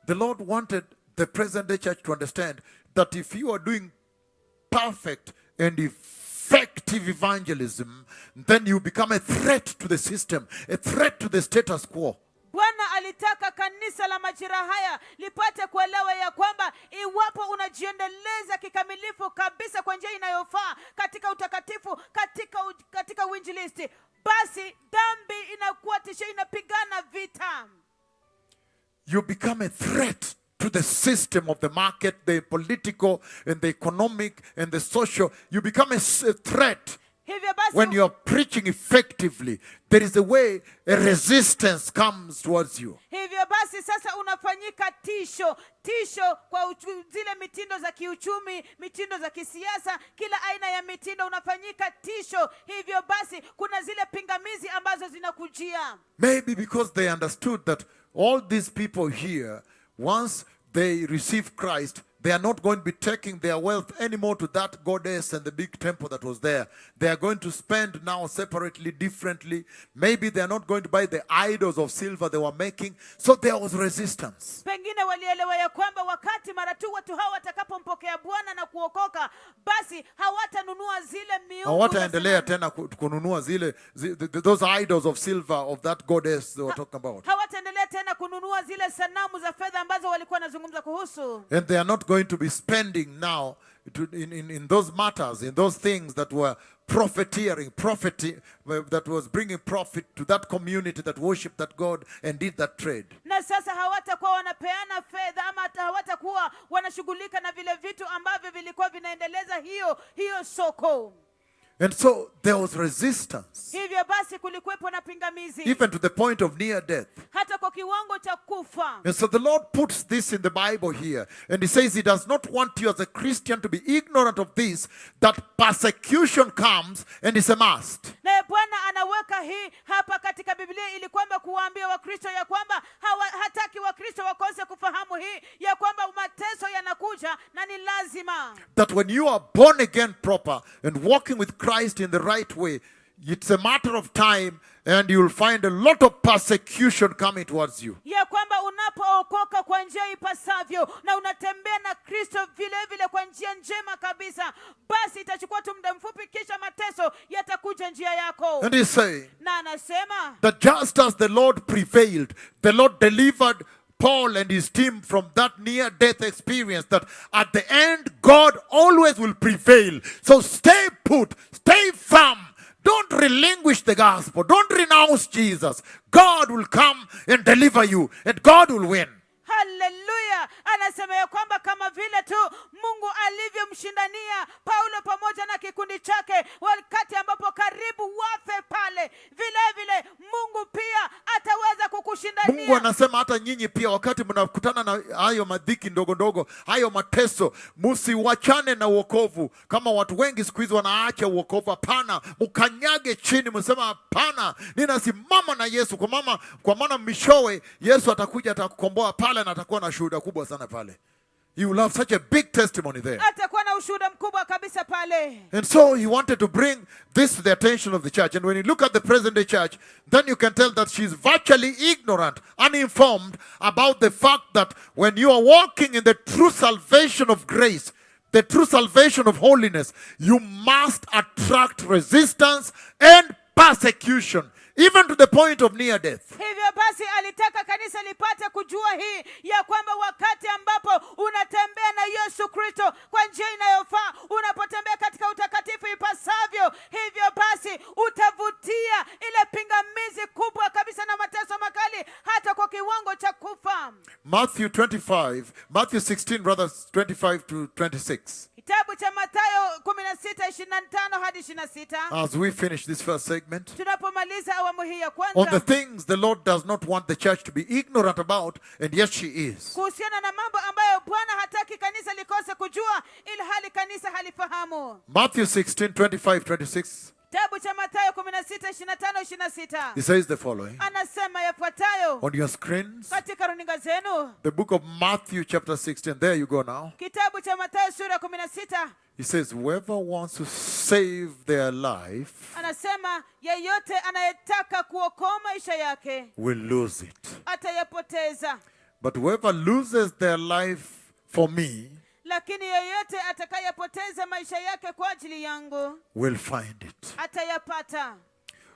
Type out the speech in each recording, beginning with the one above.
The Lord wanted the present day church to understand that if you are doing perfect and effective evangelism, then you become a threat to the system, a threat to the status quo. Bwana alitaka kanisa la majira haya lipate kuelewa ya kwamba iwapo unajiendeleza kikamilifu kabisa kwa njia inayofaa katika utakatifu, katika uinjilisti, basi dhambi inakuwa tishio, inapigana vita. You become a threat to the system of the market, the political and the economic and the social. You become a threat. When you are preaching effectively, there is a way a resistance comes towards you. Hivyo basi sasa unafanyika tisho kwa zile mitindo za kiuchumi, mitindo za kisiasa, kila aina ya mitindo unafanyika tisho. Hivyo basi kuna zile pingamizi ambazo zinakujia. Maybe because they understood that all these people here, once they receive Christ, they are not going to be taking their wealth anymore to that goddess and the big temple that was there. They are going to spend now separately, differently. Maybe they are not going to buy the idols of silver they were making. So there was resistance. Pengine walielewa ya kwamba wakati mara tu watu hawa watakapompokea Bwana na kuokoka, basi hawatanunua zile miungu. Hawataendelea tena kununua zile those idols of silver of that goddess they were talking about. Hawataendelea tena kununua zile sanamu za fedha ambazo walikuwa wanazungumza kuhusu. And they are not going to be spending now in those matters, in those things that were profiteering, that was bringing profit to that community that worshiped that God and did that trade. Na sasa hawatakuwa wanapeana fedha ama hawatakuwa wanashughulika na vile vitu ambavyo vilikuwa vinaendeleza hiyo soko. And so there was resistance. Hivyo basi kulikuwepo na pingamizi. Even to the point of near death. Hata kwa kiwango cha kufa. And so the Lord puts this in the Bible here. And He says He does not want you as a Christian to be ignorant of this, that persecution comes and is a must. Na Bwana anaweka hii hapa katika Biblia ili kwamba kuwaambia Wakristo ya kwamba hataki Wakristo wakose kufahamu hii ya kwamba mateso yanakuja na ni lazima. That when you are born again proper and walking with Christ in the right way, it's a matter of time and you'll find a lot of persecution coming towards you. Ya kwamba unapookoka kwa njia ipasavyo na unatembea na Kristo vile vile kwa njia njema kabisa, basi itachukua tu muda mfupi kisha mateso yatakuja njia yako. And He's saying na anasema that just as the Lord prevailed, the Lord delivered Paul and his team from that near-death experience, that at the end, God always will prevail. So stay put, stay firm. Don't relinquish the gospel. Don't renounce Jesus. God will come and deliver you, and God will win. Hallelujah. Anasema ya kwamba kama vile tu Mungu alivyomshindania Paulo pamoja na kikundi chake wakati ambapo karibu wafe pale, vile vile Mungu pia ataweza kukushindania. Mungu anasema hata nyinyi pia wakati mnakutana na hayo madhiki ndogo ndogo, hayo mateso, msiwachane na wokovu. Kama watu wengi siku hizi wanaacha wokovu, hapana, mkanyage chini, msema hapana, ninasimama na Yesu kwa maana mishowe Yesu atakuja atakukomboa pale na atakuwa na shuhuda kubwa sana pale. You will have such a big testimony there. Atakuwa na ushuhuda mkubwa kabisa pale. And so He wanted to bring this to the attention of the church. And when you look at the present day church, then you can tell that she's virtually ignorant, uninformed about the fact that when you are walking in the true salvation of grace, the true salvation of holiness, you must attract resistance and persecution, even to the point of near death. Hivyo basi alitaka kanisa lipate kujua hii ya kwamba wakati ambapo unatembea na Yesu Kristo kwa njia inayofaa, unapotembea katika utakatifu ipasavyo, hivyo basi utavutia ile pingamizi kubwa kabisa na mateso makali hata kwa kiwango cha kufa. Matthew 16 rather 25 to 26. Kitabu cha Mathayo 16:25 hadi 26. As we finish this first segment, tunapomaliza awamu hii ya kwanza, on the things the Lord does not want the church to be ignorant about, and yet she is. kuhusiana na mambo ambayo Bwana hataki kanisa likose kujua ili hali kanisa halifahamu. Matthew 16:25-26. Kitabu cha Mathayo 16:25-26. He says the following. Anasema yafuatayo. On your screens, katika runinga zenu, the book of Matthew chapter 16. There you go now. Kitabu cha Mathayo sura 16. He says, whoever wants to save their life anasema yeyote anayetaka kuokoa maisha yake will lose it. atayapoteza. But whoever loses their life for me lakini yeyote atakayepoteza maisha yake kwa ajili yangu will find it. atayapata.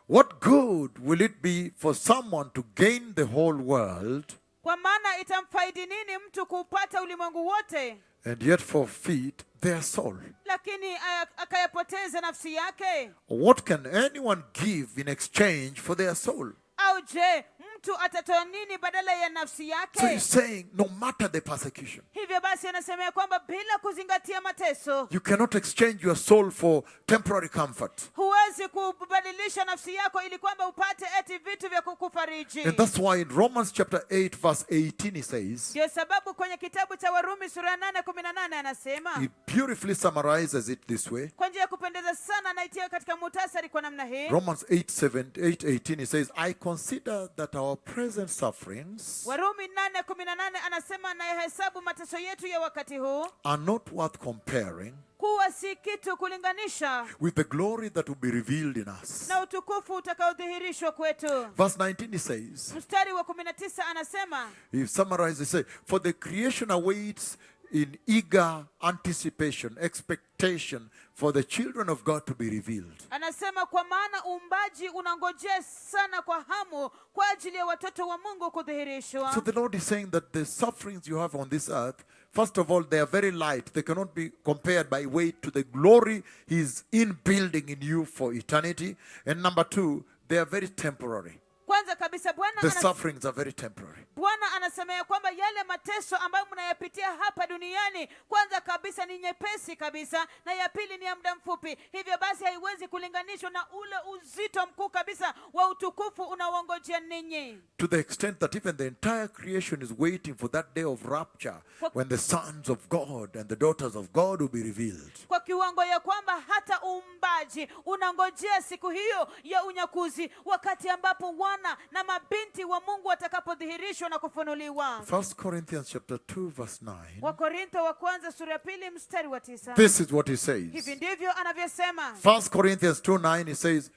What good will it be for someone to gain the whole world Kwa maana itamfaidi nini mtu kuupata ulimwengu wote and yet forfeit their soul? lakini akayapoteza nafsi yake? What can anyone give in exchange for their soul? Au je, mtu atatoa nini badala ya nafsi So yake? he's saying, no matter the persecution, Hivyo basi anasemea kwamba bila kuzingatia mateso, you cannot exchange your soul for temporary comfort. huwezi kubadilisha nafsi yako ili kwamba upate eti vitu vya kukufariji. And that's why in Romans chapter 8 verse 18 he says, Ndio sababu kwenye kitabu cha Warumi sura ya 8:18 anasema, he beautifully summarizes it this way. kwa njia ya kupendeza sana anaitia katika muhtasari kwa namna hii. Romans 8:18 he says, I consider that our present sufferings Warumi 8:18 anasema, nayahesabu mateso yetu ya wakati huu are not worth comparing kuwa si kitu kulinganisha with the glory that will be revealed in us. na utukufu utakaodhihirishwa kwetu. Verse 19 he says, Mstari wa 19 anasema, he summarizes, he says, for the creation awaits in eager anticipation, expectation for the children of God to be revealed. anasema kwa maana uumbaji unangojea sana kwa hamu kwa ajili ya watoto wa Mungu kudhihirishwa. So the Lord is saying that the sufferings you have on this earth, first of all, they are very light. They cannot be compared by weight to the glory He is in building in you for eternity. And number two, they are very temporary. Kwanza kabisa The sufferings are very temporary. Bwana anasemea kwamba yale mateso ambayo mnayapitia hapa duniani kwanza kabisa ni nyepesi kabisa, na ya pili ni ya muda mfupi. Hivyo basi haiwezi kulinganishwa na ule uzito mkuu kabisa wa utukufu unaoongojea ninyi. To the extent that even the entire creation is waiting for that day of rapture when the sons of God and the daughters of God will be revealed. Kwa kiwango ya kwamba hata uumbaji unangojea siku hiyo ya unyakuzi, wakati ambapo wana na mabinti wa Mungu watakapodhihirishwa na kufunuliwa. 1 Corinthians chapter 2 verse 9. Wakorintho wa kwanza sura ya 2 mstari wa 9. This is what he says. Hivi ndivyo anavyosema. 1 Corinthians 2:9 he says,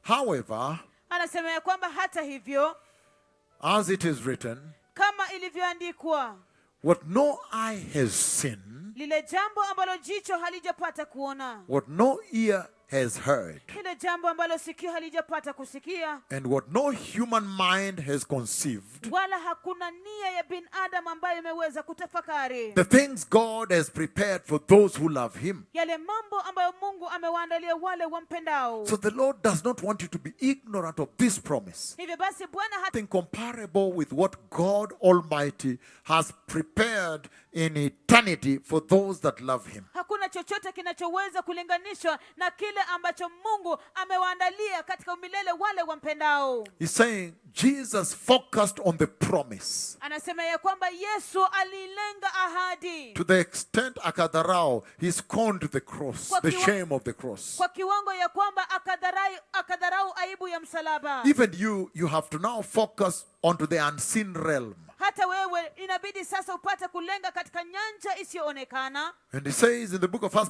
however, Anasema ya kwamba hata hivyo, as it is written, kama ilivyoandikwa, what no eye has seen, lile jambo ambalo jicho halijapata kuona, what no ear has heard, lile jambo ambalo sikio halijapata kusikia, and what no human mind has conceived, wala hakuna nia ya binadamu ambayo imeweza kutafakari, the things God has prepared for those who love Him. yale mambo ambayo Mungu amewaandalia wale wampendao. So the Lord does not want you to be ignorant of this promise. Hivyo basi Bwana Nothing comparable with what God Almighty has prepared in eternity for those that love Him. hakuna chochote kinachoweza kulinganishwa na kile ambacho Mungu amewaandalia katika umilele wale wampendao. He's saying Jesus focused on the promise. Anasema ya kwamba Yesu alilenga ahadi. To the extent akadharau, he scorned the cross, the shame of the cross. Kwa kiwango ya kwamba akadharau aibu ya msalaba. Even you have to now focus onto the unseen realm. Hata wewe inabidi sasa upate kulenga katika nyanja isiyoonekana. And he says in the book of 1